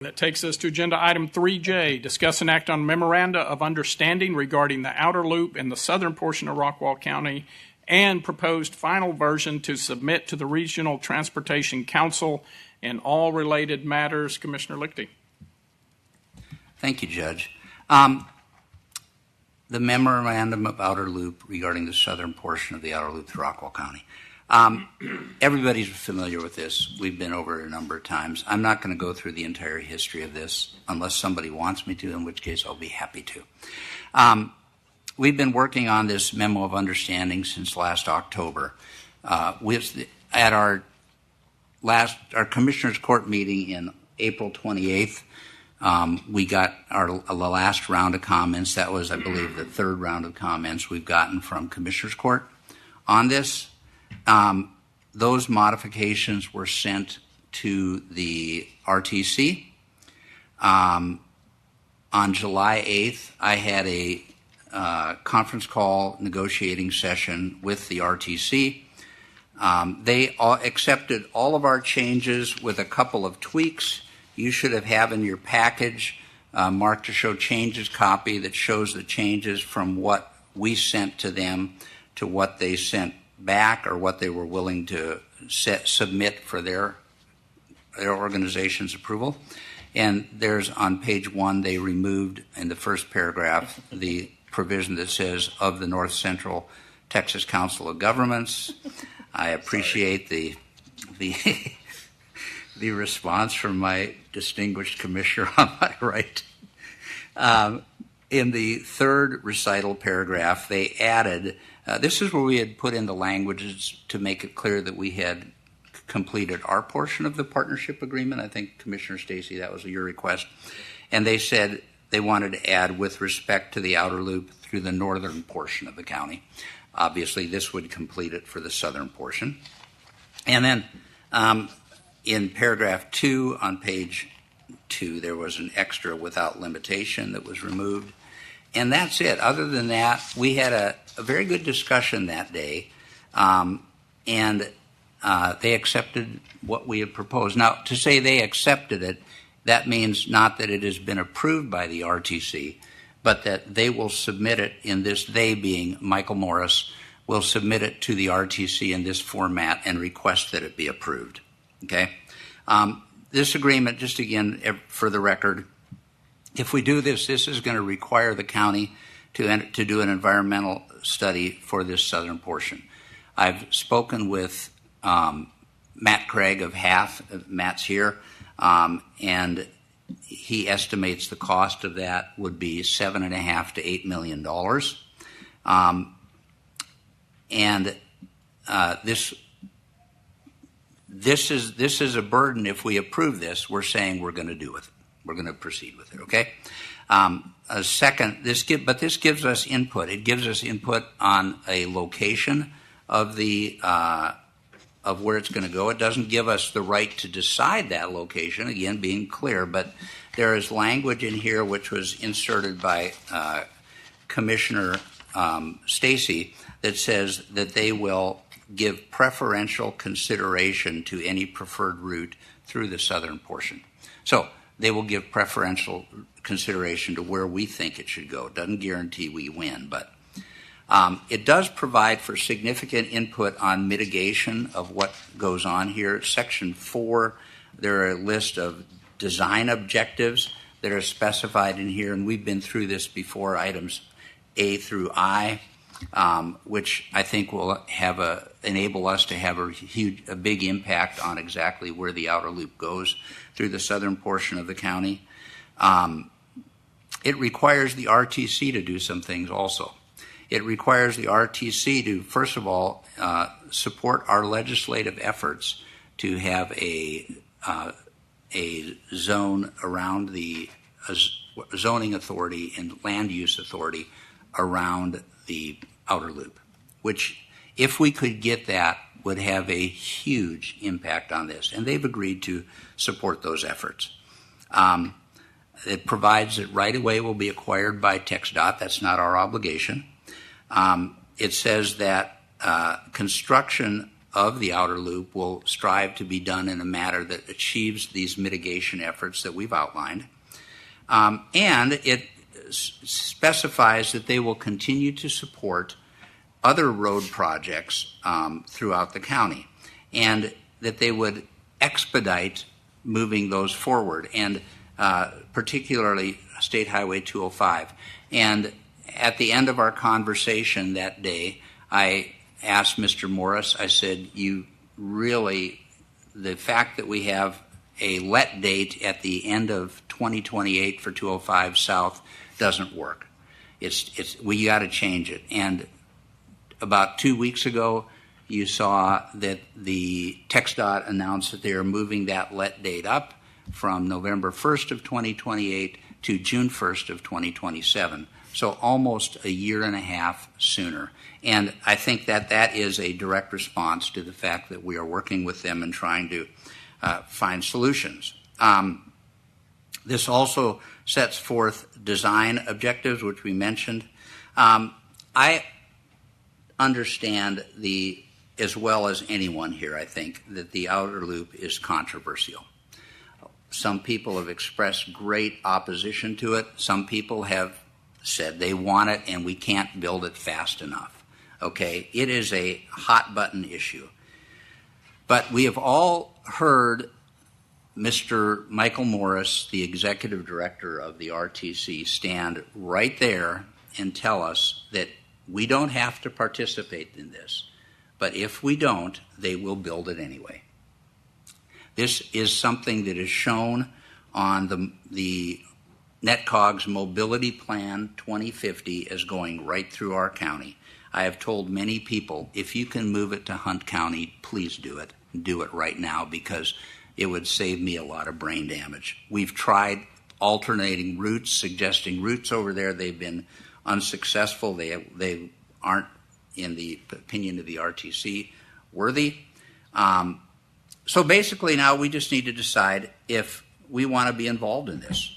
That takes us to agenda item 3J, discuss and act on memoranda of understanding regarding the outer loop in the southern portion of Rockwall County and proposed final version to submit to the Regional Transportation Council and all related matters. Commissioner Lichty. Thank you, Judge. The memorandum of outer loop regarding the southern portion of the outer loop through Rockwall County. Everybody's familiar with this. We've been over it a number of times. I'm not going to go through the entire history of this unless somebody wants me to, in which case I'll be happy to. We've been working on this memo of understanding since last October. At our Commissioners Court meeting in April 28th, we got the last round of comments. That was, I believe, the third round of comments we've gotten from Commissioners Court on this. Those modifications were sent to the RTC. On July 8th, I had a conference call negotiating session with the RTC. They accepted all of our changes with a couple of tweaks. You should have in your package marked to show changes copy that shows the changes from what we sent to them to what they sent back or what they were willing to submit for their organization's approval. And there's on page 1, they removed in the first paragraph the provision that says of the North Central Texas Council of Governments. I appreciate the the response from my distinguished commissioner on my right. In the third recital paragraph, they added, this is where we had put in the languages to make it clear that we had completed our portion of the partnership agreement. I think, Commissioner Stacy, that was your request. And they said they wanted to add with respect to the outer loop through the northern portion of the county. Obviously, this would complete it for the southern portion. And then in paragraph 2 on page 2, there was an extra without limitation that was removed. And that's it. Other than that, we had a very good discussion that day, and they accepted what we had proposed. Now, to say they accepted it, that means not that it has been approved by the RTC, but that they will submit it in this, they being Michael Morris, will submit it to the RTC in this format and request that it be approved. Okay? This agreement, just again, for the record, if we do this, this is going to require the county to do an environmental study for this southern portion. I've spoken with Matt Craig of HATH, Matt's here, and he estimates the cost of that would be $7.5 to $8 million. This is a burden. If we approve this, we're saying we're going to do it. We're going to proceed with it, okay? Second, this gives us input. It gives us input on a location of of where it's going to go. It doesn't give us the right to decide that location, again, being clear, but there is language in here which was inserted by Commissioner Stacy that says that they will give preferential consideration to any preferred route through the southern portion. So they will give preferential consideration to where we think it should go. It doesn't guarantee we win, but it does provide for significant input on mitigation of what goes on here. Section 4, there are a list of design objectives that are specified in here, and we've been through this before, items A through I, which I think will enable us to have a big impact on exactly where the outer loop goes through the southern portion of the county. It requires the RTC to do some things also. It requires the RTC to, first of all, support our legislative efforts to have a zone around the zoning authority and land use authority around the outer loop, which, if we could get that, would have a huge impact on this. And they've agreed to support those efforts. It provides that right-of-way will be acquired by TxDOT. That's not our obligation. It says that construction of the outer loop will strive to be done in a manner that achieves these mitigation efforts that we've outlined. And it specifies that they will continue to support other road projects throughout the county, and that they would expedite moving those forward, and particularly State Highway 205. And at the end of our conversation that day, I asked Mr. Morris, I said, the fact that we have a let date at the end of 2028 for 205 South doesn't work. We got to change it. And about 2 weeks ago, you saw that the TxDOT announced that they are moving that let date up from November 1st of 2028 to June 1st of 2027. So almost a year and a half sooner. And I think that is a direct response to the fact that we are working with them and trying to find solutions. This also sets forth design objectives, which we mentioned. I understand as well as anyone here, I think, that the outer loop is controversial. Some people have expressed great opposition to it. Some people have said they want it and we can't build it fast enough. Okay, it is a hot button issue. But we have all heard Mr. Michael Morris, the executive director of the RTC, stand right there and tell us that we don't have to participate in this, but if we don't, they will build it anyway. This is something that is shown on the NetCog's Mobility Plan 2050 as going right through our county. I have told many people, if you can move it to Hunt County, please do it. Do it right now, because it would save me a lot of brain damage. We've tried alternating routes, suggesting routes over there. They've been unsuccessful. They aren't, in the opinion of the RTC, worthy. So basically now we just need to decide if we want to be involved in this.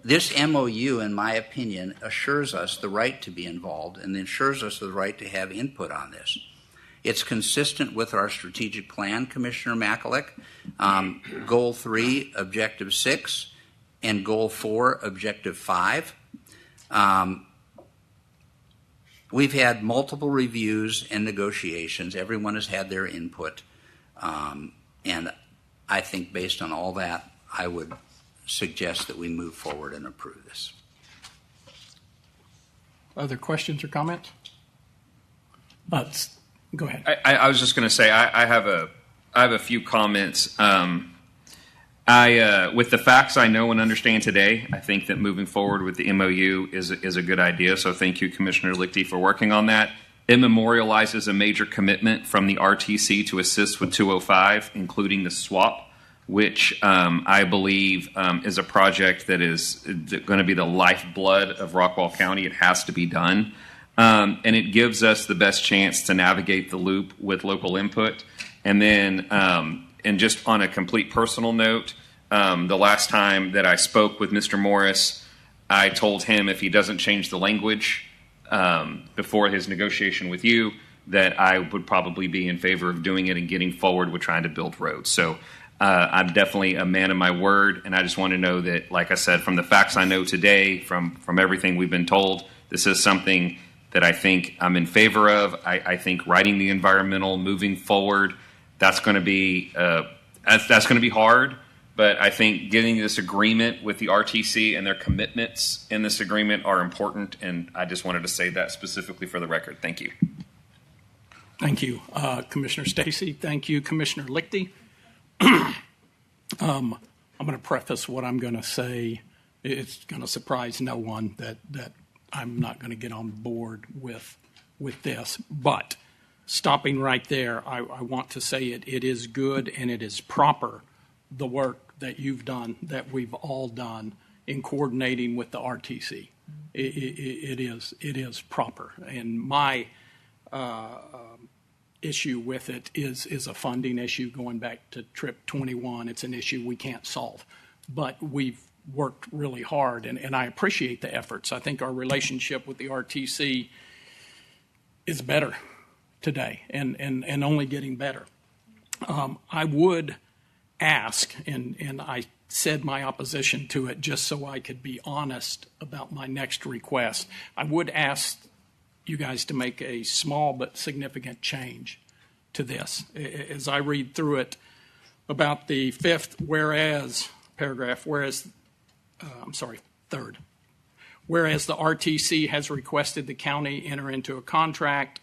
This MOU, in my opinion, assures us the right to be involved and ensures us the right to have input on this. It's consistent with our strategic plan, Commissioner Makalek, Goal 3, Objective 6, and Goal 4, Objective 5. We've had multiple reviews and negotiations. Everyone has had their input. And I think based on all that, I would suggest that we move forward and approve this. Other questions or comments? Go ahead. I was just going to say I have a few comments. With the facts I know and understand today, I think that moving forward with the MOU is a good idea. So thank you, Commissioner Lichty, for working on that. It memorializes a major commitment from the RTC to assist with 205, including the swap, which I believe is a project that is going to be the lifeblood of Rockwall County. It has to be done. And it gives us the best chance to navigate the loop with local input. And then, and just on a complete personal note, the last time that I spoke with Mr. Morris, I told him if he doesn't change the language before his negotiation with you, that I would probably be in favor of doing it and getting forward with trying to build roads. So I'm definitely a man of my word, and I just want to know that, like I said, from the facts I know today, from everything we've been told, this is something that I think I'm in favor of. I think writing the environmental, moving forward, that's going to be hard. But I think getting this agreement with the RTC and their commitments in this agreement are important, and I just wanted to say that specifically for the record. Thank you. Thank you, Commissioner Stacy. Thank you, Commissioner Lichty. I'm going to preface what I'm going to say. It's going to surprise no one that I'm not going to get on board with this. But stopping right there, I want to say it is good and it is proper, the work that you've done, that we've all done in coordinating with the RTC. It is proper. And my issue with it is a funding issue going back to Trip 21. It's an issue we can't solve. But we've worked really hard, and I appreciate the efforts. I think our relationship with the RTC is better today and only getting better. I would ask, and I said my opposition to it just so I could be honest about my next request. I would ask you guys to make a small but significant change to this. As I read through it, about the fifth whereas paragraph, third. Whereas the RTC has requested the county enter into a contract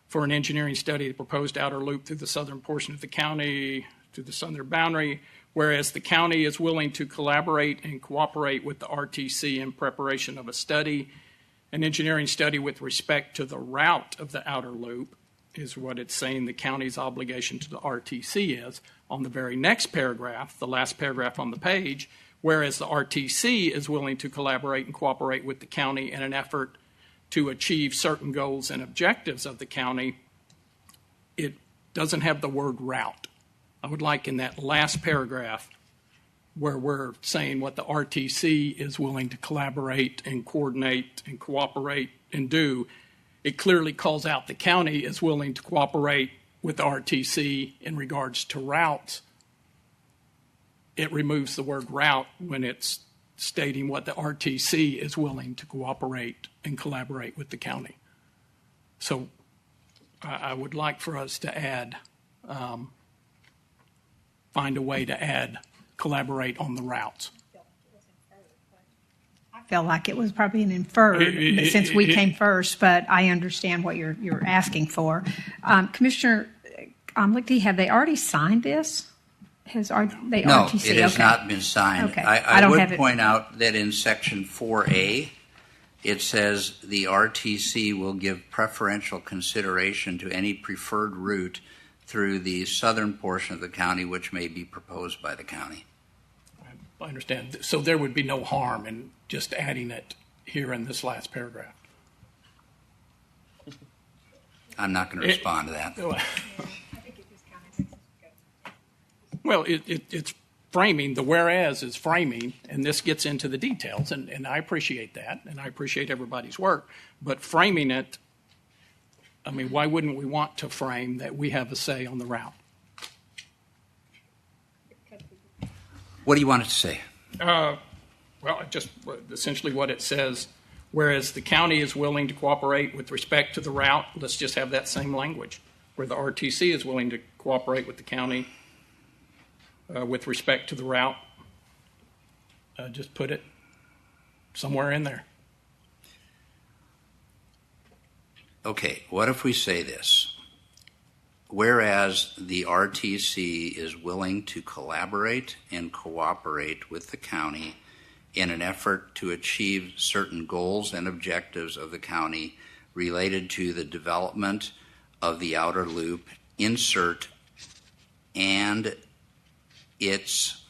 for an engineering study of the proposed outer loop through the southern portion of the county to the southern boundary, whereas the county is willing to collaborate and cooperate with the RTC in preparation of a study, an engineering study with respect to the route of the outer loop is what it's saying the county's obligation to the RTC is. On the very next paragraph, the last paragraph on the page, whereas the RTC is willing to collaborate and cooperate with the county in an effort to achieve certain goals and objectives of the county, it doesn't have the word route. I would like in that last paragraph where we're saying what the RTC is willing to collaborate and coordinate and cooperate and do, it clearly calls out the county is willing to cooperate with the RTC in regards to routes. It removes the word route when it's stating what the RTC is willing to cooperate and collaborate with the county. So I would like for us to add, find a way to add collaborate on the routes. I felt like it was probably an inferred since we came first, but I understand what you're asking for. Commissioner Lichty, have they already signed this? No, RTC? it has Okay. not been signed. Okay. I don't would have it. point out that in Section 4A, it says the RTC will give preferential consideration to any preferred route through the southern portion of the county which may be proposed by the county. I understand. So there would be no harm in just adding it here in this last paragraph. I'm not going to respond to that. Well, it's framing. The whereas is framing, and this gets into the details, and I appreciate that, and I appreciate everybody's work. But framing it, I mean, why wouldn't we want to frame that we have a say on the route? What do you want it to say? Well, just essentially what it says, whereas the county is willing to cooperate with respect to the route, let's just have that same language, where the RTC is willing to cooperate with the county with respect to the route. Just put it somewhere in there. Okay, what if we say this? Whereas the RTC is willing to collaborate and cooperate with the county in an effort to achieve certain goals and objectives of the county related to the development of the outer loop, insert, and its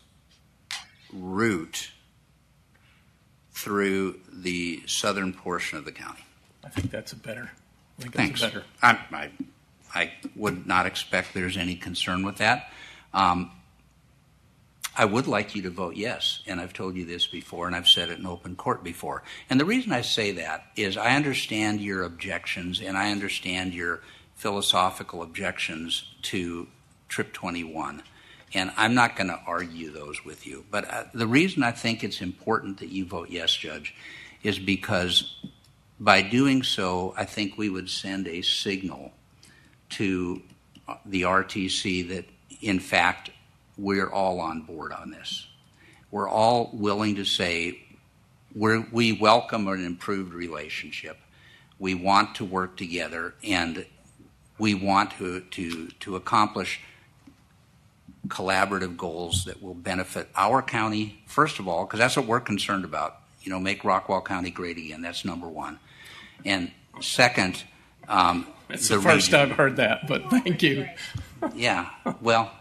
route through the southern portion of the county. I think that's better. Thanks. Better. I would not expect there's any concern with that. I would like you to vote yes, and I've told you this before, and I've said it in open court before. And the reason I say that is I understand your objections, and I understand your philosophical objections to Trip 21, and I'm not going to argue those with you. But the reason I think it's important that you vote yes, Judge, is because by doing so, I think we would send a signal to the RTC that, in fact, we're all on board on this. We're all willing to say we welcome an improved relationship. We want to work together, and we want to accomplish collaborative goals that will benefit our county, first of all, because that's what we're concerned about. You know, make Rockwall County great again. That's number one. And second, It's the first I've heard that, but thank you. Yeah, well,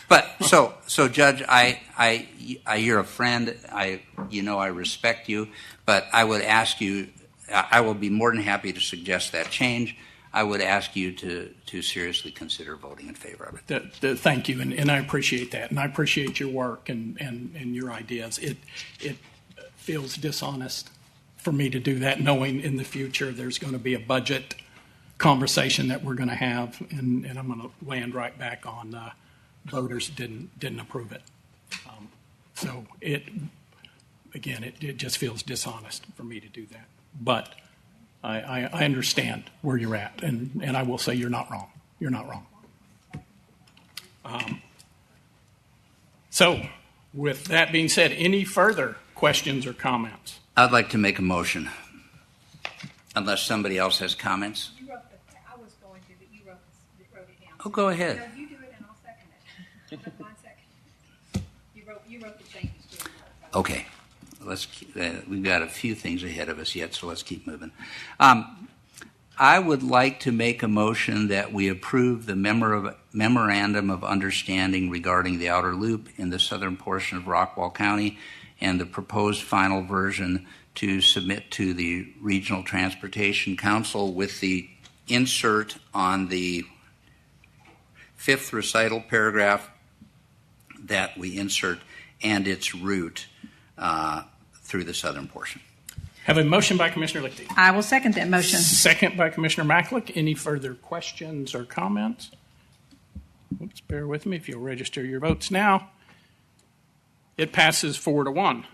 but so Judge, you're a friend. I respect you, but I would ask you. I will be more than happy to suggest that change. I would ask you to seriously consider voting in favor of it. Thank you, and I appreciate that, and I appreciate your work and your ideas. It feels dishonest for me to do that, knowing in the future there's going to be a budget conversation that we're going to have, and I'm going to land right back on voters didn't approve it. So it just feels dishonest for me to do that. But I understand where you're at, and I will say you're not wrong. You're not wrong. So with that being said, any further questions or comments? I'd like to make a motion, unless somebody else has comments. You wrote I was going to, but you wrote it down. Oh, go ahead. No, you do it and I'll second it. That's 1 second. You wrote the changes to it. Okay. We've got a few things ahead of us yet, so let's keep moving. I would like to make a motion that we approve the Memorandum of Understanding regarding the outer loop in the southern portion of Rockwall County and the proposed final version to submit to the Regional Transportation Council with the insert on the 5th recital paragraph that we insert and its route through the southern portion. Have a motion by Commissioner Lichty. I will second that motion. Second by Commissioner Macklick. Any further questions or comments? Oops, bear with me if you'll register your votes now. It passes 4-1.